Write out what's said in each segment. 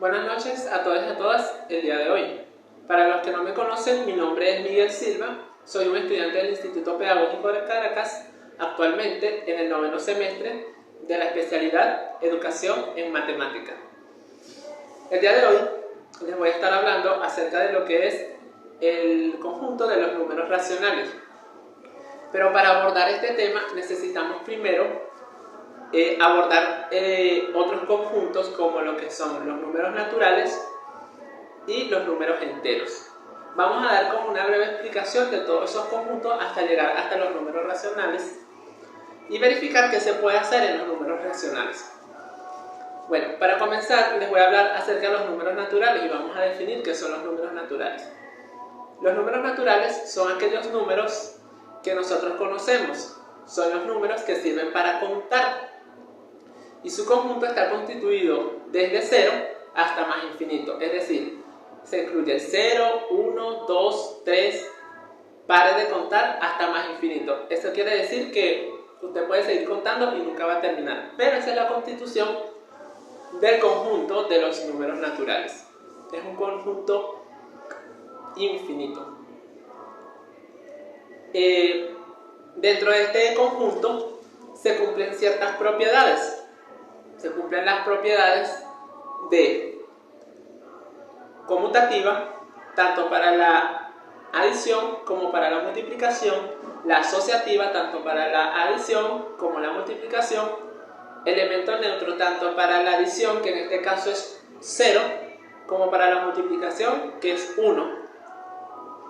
Buenas noches a todos y a todas el día de hoy. Para los que no me conocen, mi nombre es Miguel Silva, soy un estudiante del Instituto Pedagógico de Caracas, actualmente en el 9º semestre de la especialidad Educación en Matemática. El día de hoy les voy a estar hablando acerca de lo que es el conjunto de los números racionales. Pero para abordar este tema necesitamos primero abordar otros conjuntos como lo que son los números naturales y los números enteros. Vamos a dar como una breve explicación de todos esos conjuntos hasta llegar hasta los números racionales y verificar qué se puede hacer en los números racionales. Bueno, para comenzar les voy a hablar acerca de los números naturales y vamos a definir qué son los números naturales. Los números naturales son aquellos números que nosotros conocemos, son los números que sirven para contar y su conjunto está constituido desde 0 hasta más infinito, es decir, se incluye el 0, 1, 2, 3, pare de contar hasta más infinito. Esto quiere decir que usted puede seguir contando y nunca va a terminar, pero esa es la constitución del conjunto de los números naturales. Es un conjunto infinito. Dentro de este conjunto se cumplen ciertas propiedades. Se cumplen las propiedades de conmutativa, tanto para la adición como para la multiplicación, la asociativa, tanto para la adición como la multiplicación, elemento neutro, tanto para la adición, que en este caso es 0, como para la multiplicación, que es 1,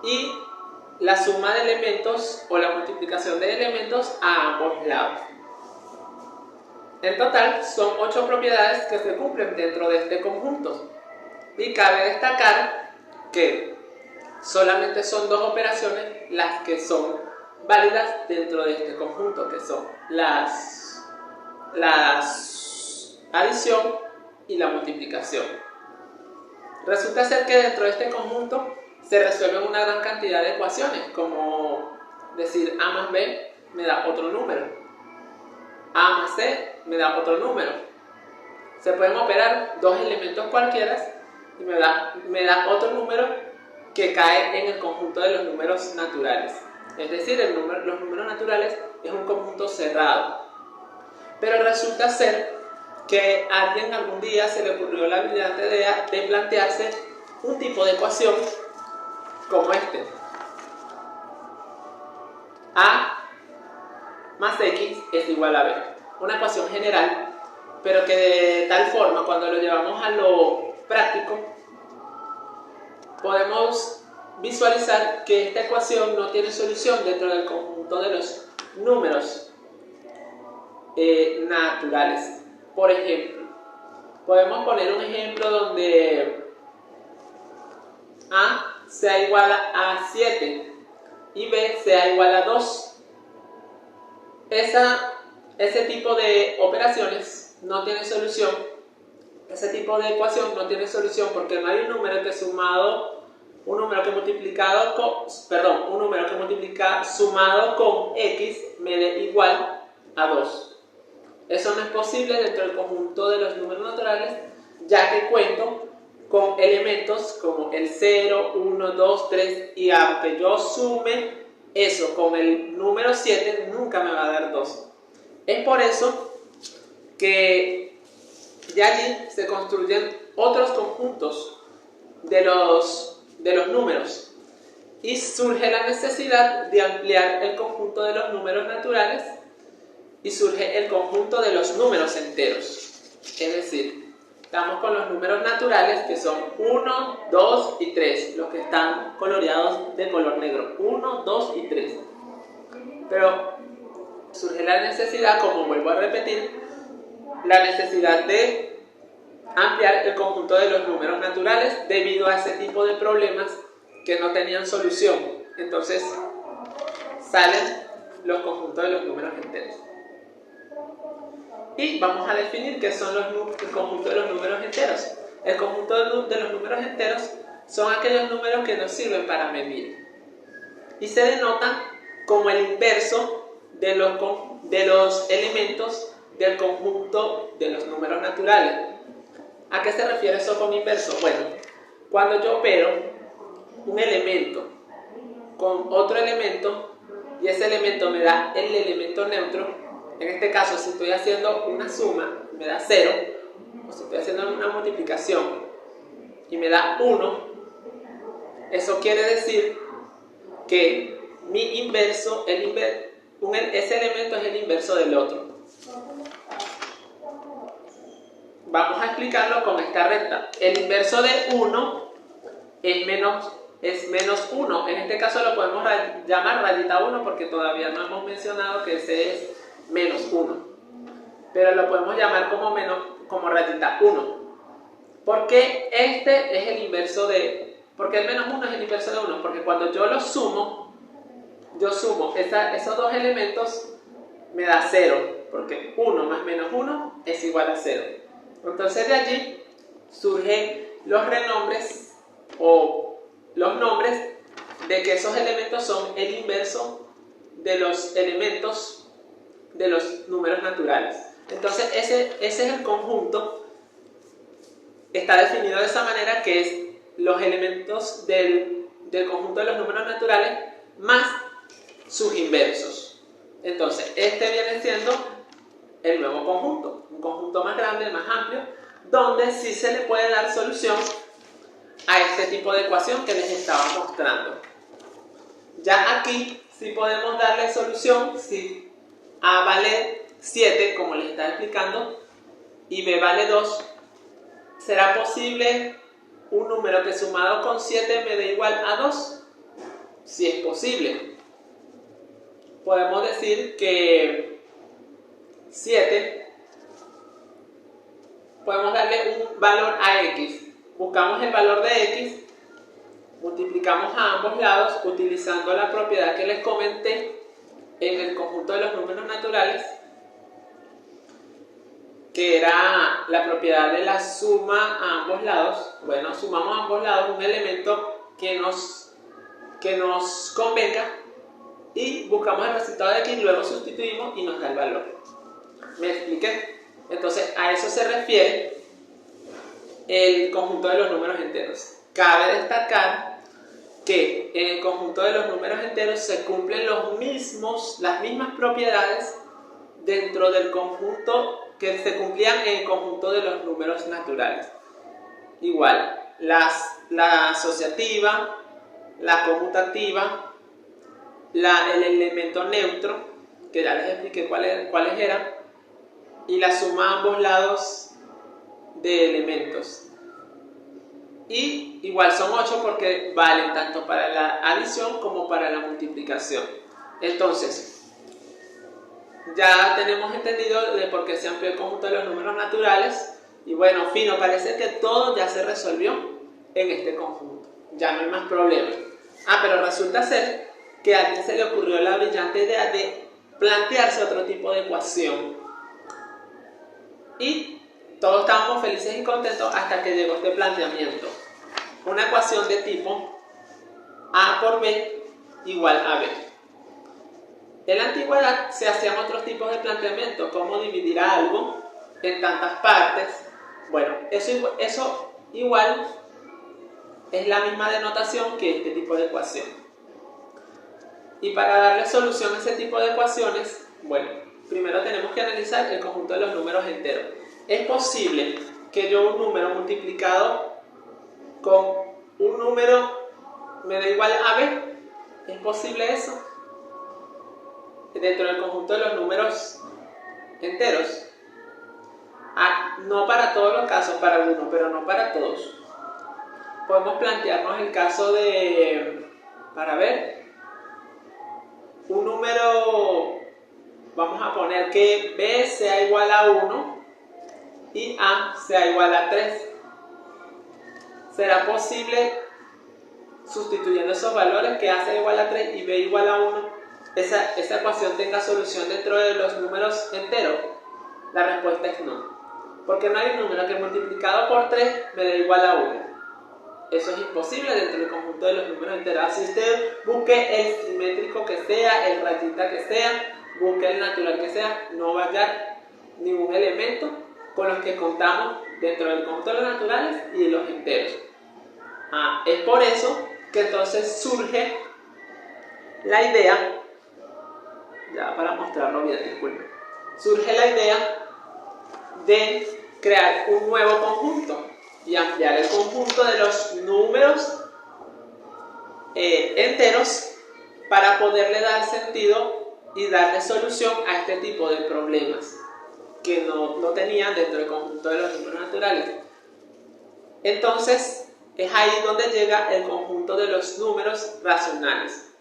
y la suma de elementos o la multiplicación de elementos a ambos lados. En total son 8 propiedades que se cumplen dentro de este conjunto y cabe destacar que solamente son 2 operaciones las que son válidas dentro de este conjunto, que son la adición y la multiplicación. Resulta ser que dentro de este conjunto se resuelven una gran cantidad de ecuaciones, como decir A más B me da otro número, A más C me da otro número. Se pueden operar 2 elementos cualquiera y me da otro número que cae en el conjunto de los números naturales. Es decir, los números naturales es un conjunto cerrado. Pero resulta ser que a alguien algún día se le ocurrió la brillante idea de plantearse un tipo de ecuación como este: A más X es igual a B. Una ecuación general, pero que de tal forma, cuando lo llevamos a lo práctico, podemos visualizar que esta ecuación no tiene solución dentro del conjunto de los números naturales. Por ejemplo, podemos poner un ejemplo donde A sea igual a 7 y B sea igual a 2. Ese tipo de operaciones no tiene solución. Ese tipo de ecuación no tiene solución porque no hay un número que sumado con X me dé igual a 2. Eso no es posible dentro del conjunto de los números naturales, ya que cuento con elementos como el 0, 1, 2, 3, y aunque yo sume eso con el número 7, nunca me va a dar 2. Es por eso que de allí se construyen otros conjuntos de los números y surge la necesidad de ampliar el conjunto de los números naturales y surge el conjunto de los números enteros. Es decir, estamos con los números naturales que son 1, 2 y 3, los que están coloreados de color negro, 1, 2 y 3. Pero surge la necesidad, como vuelvo a repetir, la necesidad de ampliar el conjunto de los números naturales debido a ese tipo de problemas que no tenían solución. Entonces salen los conjuntos de los números enteros. Y vamos a definir qué son el conjunto de los números enteros. El conjunto de los números enteros son aquellos números que nos sirven para medir y se denotan como el inverso de los elementos del conjunto de los números naturales. ¿A qué se refiere eso con inverso? Bueno, cuando yo opero un elemento con otro elemento y ese elemento me da el elemento neutro, en este caso si estoy haciendo una suma me da 0, o si estoy haciendo una multiplicación y me da 1, eso quiere decir que mi inverso, ese elemento es el inverso del otro. Vamos a explicarlo con esta recta. El inverso de 1 es menos 1. En este caso lo podemos llamar rayita 1 porque todavía no hemos mencionado que ese es menos 1. Pero lo podemos llamar como rayita 1. ¿Por qué este es el inverso de... Porque el menos 1 es el inverso de 1? Porque cuando yo lo sumo, esos dos elementos me da 0. Porque 1 más menos 1 es igual a 0. Entonces de allí surgen los renombres o los nombres de que esos elementos son el inverso de los elementos de los números naturales. Entonces ese es el conjunto, está definido de esa manera, que es los elementos del conjunto de los números naturales más sus inversos. Entonces este viene siendo el nuevo conjunto, un conjunto más grande, más amplio, donde sí se le puede dar solución a este tipo de ecuación que les estaba mostrando. Ya aquí sí podemos darle solución si A vale 7, como les estaba explicando, y B vale 2. ¿Será posible un número que sumado con 7 me dé igual a 2? Sí es posible. Podemos decir que 7, podemos darle un valor a x. Buscamos el valor de x, multiplicamos a ambos lados utilizando la propiedad que les comenté en el conjunto de los números naturales, que era la propiedad de la suma a ambos lados. Bueno, sumamos a ambos lados un elemento que nos convenga y buscamos el resultado de x, luego sustituimos y nos da el valor. ¿Me expliqué? Entonces a eso se refiere el conjunto de los números enteros. Cabe destacar que en el conjunto de los números enteros se cumplen las mismas propiedades dentro del conjunto que se cumplían en el conjunto de los números naturales. Igual, la asociativa, la conmutativa, el elemento neutro, que ya les expliqué cuáles eran, y la suma a ambos lados de elementos. Y igual son 8 porque valen tanto para la adición como para la multiplicación. Entonces, ya tenemos entendido de por qué se amplió el conjunto de los números naturales. Y bueno, fino, parece que todo ya se resolvió en este conjunto. Ya no hay más problemas. Pero resulta ser que a alguien se le ocurrió la brillante idea de plantearse otro tipo de ecuación. Y todos estábamos felices y contentos hasta que llegó este planteamiento. Una ecuación de tipo A por B igual a B. En la antigüedad se hacían otros tipos de planteamientos, como dividir algo en tantas partes. Bueno, eso igual es la misma denotación que este tipo de ecuación. Y para darle solución a ese tipo de ecuaciones, bueno, primero tenemos que analizar el conjunto de los números enteros. ¿Es posible que yo un número multiplicado con un número me dé igual a B? ¿Es posible eso? Dentro del conjunto de los números enteros. No para todos los casos, para algunos, pero no para todos. Podemos plantearnos el caso de, para ver, un número, vamos a poner que B sea igual a 1 y A sea igual a 3. ¿Será posible, sustituyendo esos valores, que A sea igual a 3 y B igual a 1, esa ecuación tenga solución dentro de los números enteros? La respuesta es no. Porque no hay un número que multiplicado por 3 me dé igual a 1. Eso es imposible dentro del conjunto de los números enteros. Así usted busque el simétrico que sea, el rayita que sea, busque el natural que sea, no va a hallar ningún elemento con los que contamos dentro del conjunto de los naturales y de los enteros. Es por eso que entonces surge la idea, ya para mostrarlo bien, disculpen, surge la idea de crear un nuevo conjunto y ampliar el conjunto de los números enteros para poderle dar sentido y darle solución a este tipo de problemas que no tenían dentro del conjunto de los números naturales. Entonces es ahí donde llega el conjunto de los números racionales.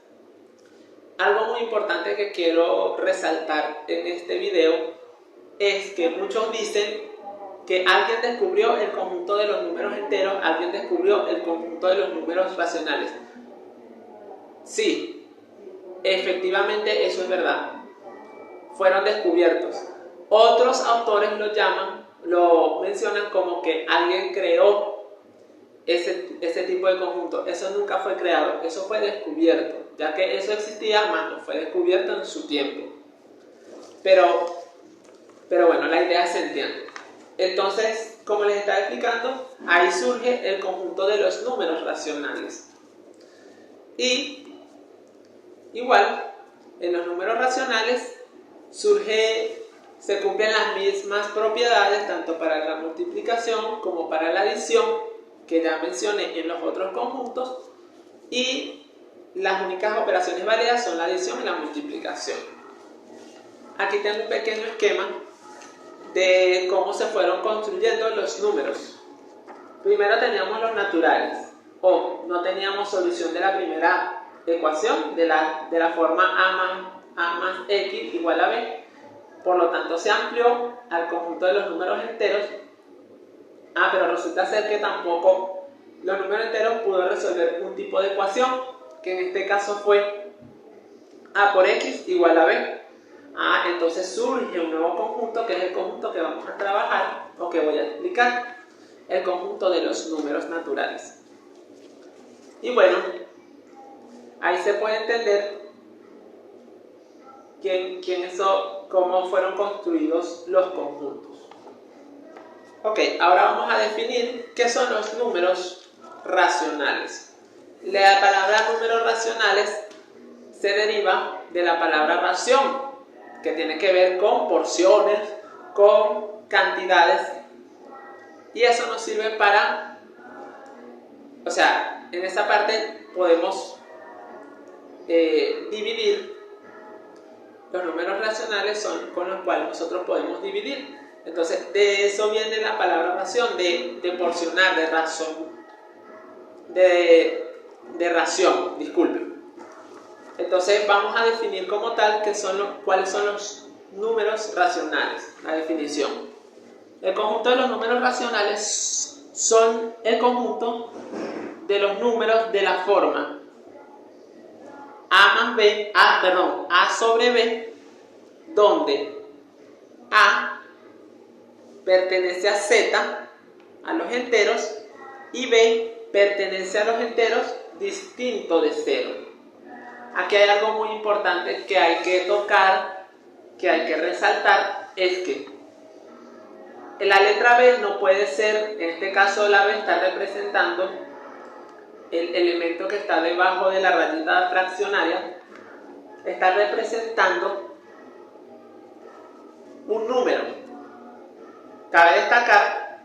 Algo muy importante que quiero resaltar en este video es que muchos dicen que alguien descubrió el conjunto de los números enteros, alguien descubrió el conjunto de los números racionales. Sí, efectivamente eso es verdad. Fueron descubiertos. Otros autores lo mencionan como que alguien creó ese tipo de conjunto. Eso nunca fue creado, eso fue descubierto, ya que eso existía, más no fue descubierto en su tiempo. Pero bueno, la idea se entiende. Entonces, como les estaba explicando, ahí surge el conjunto de los números racionales. Y igual, en los números racionales se cumplen las mismas propiedades tanto para la multiplicación como para la adición, que ya mencioné en los otros conjuntos, y las únicas operaciones válidas son la adición y la multiplicación. Aquí tengo un pequeño esquema de cómo se fueron construyendo los números. Primero teníamos los naturales, o no teníamos solución de la primera ecuación de la forma a más x igual a b, por lo tanto se amplió al conjunto de los números enteros. Pero resulta ser que tampoco los números enteros pudo resolver un tipo de ecuación, que en este caso fue a por x igual a b. Entonces surge un nuevo conjunto, que es el conjunto que vamos a trabajar o que voy a explicar, el conjunto de los números naturales. Y bueno, ahí se puede entender cómo fueron construidos los conjuntos. Ok, ahora vamos a definir qué son los números racionales. La palabra números racionales se deriva de la palabra ración, que tiene que ver con porciones, con cantidades, y eso nos sirve para, en esa parte podemos dividir. Los números racionales son con los cuales nosotros podemos dividir. Entonces, de eso viene la palabra ración, de porcionar, de razón, de ración, disculpen. Entonces, vamos a definir como tal cuáles son los números racionales, la definición. El conjunto de los números racionales son el conjunto de los números de la forma A sobre B, donde A pertenece a Z, a los enteros, y B pertenece a los enteros distinto de 0. Aquí hay algo muy importante que hay que tocar, que hay que resaltar, es que la letra B no puede ser, en este caso la B está representando el elemento que está debajo de la rayita fraccionaria, está representando un número. Cabe destacar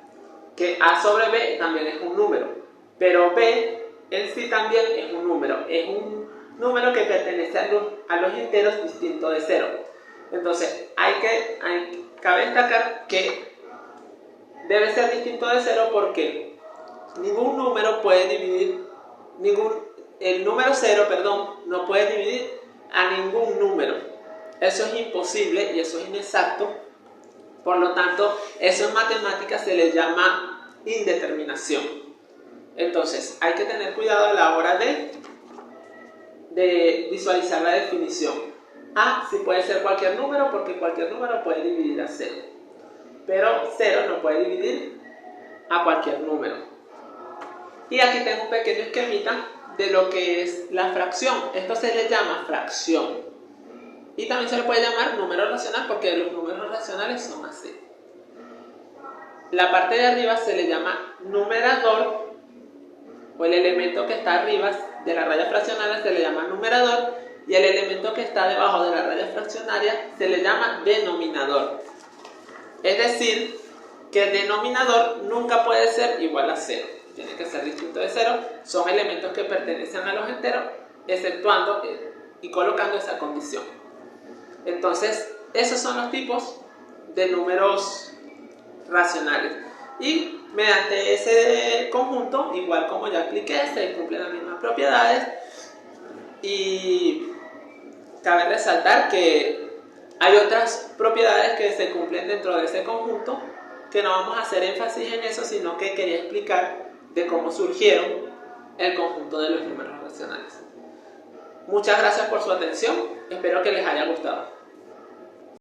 que A sobre B también es un número, pero B en sí también es un número que pertenece a los enteros distinto de 0. Entonces, cabe destacar que debe ser distinto de 0 porque ningún número puede dividir, el número 0, no puede dividir a ningún número. Eso es imposible y eso es inexacto. Por lo tanto, eso en matemáticas se le llama indeterminación. Entonces, hay que tener cuidado a la hora de visualizar la definición. A sí puede ser cualquier número porque cualquier número puede dividir a 0. Pero 0 no puede dividir a cualquier número. Y aquí tengo un pequeño esquemita de lo que es la fracción. Esto se le llama fracción. Y también se le puede llamar número racional porque los números racionales son así. la parte de arriba se le llama numerador, o el elemento que está arriba de la raya fraccionaria se le llama numerador, y el elemento que está debajo de la raya fraccionaria se le llama denominador. Es decir, que el denominador nunca puede ser igual a 0. Tiene que ser distinto de 0. Son elementos que pertenecen a los enteros, exceptuando y colocando esa condición. Entonces, esos son los tipos de números racionales. Y mediante ese conjunto, igual como ya expliqué, se cumplen las mismas propiedades. Y cabe resaltar que hay otras propiedades que se cumplen dentro de ese conjunto, que no vamos a hacer énfasis en eso, sino que quería explicar de cómo surgieron el conjunto de los números racionales. Muchas gracias por su atención, espero que les haya gustado.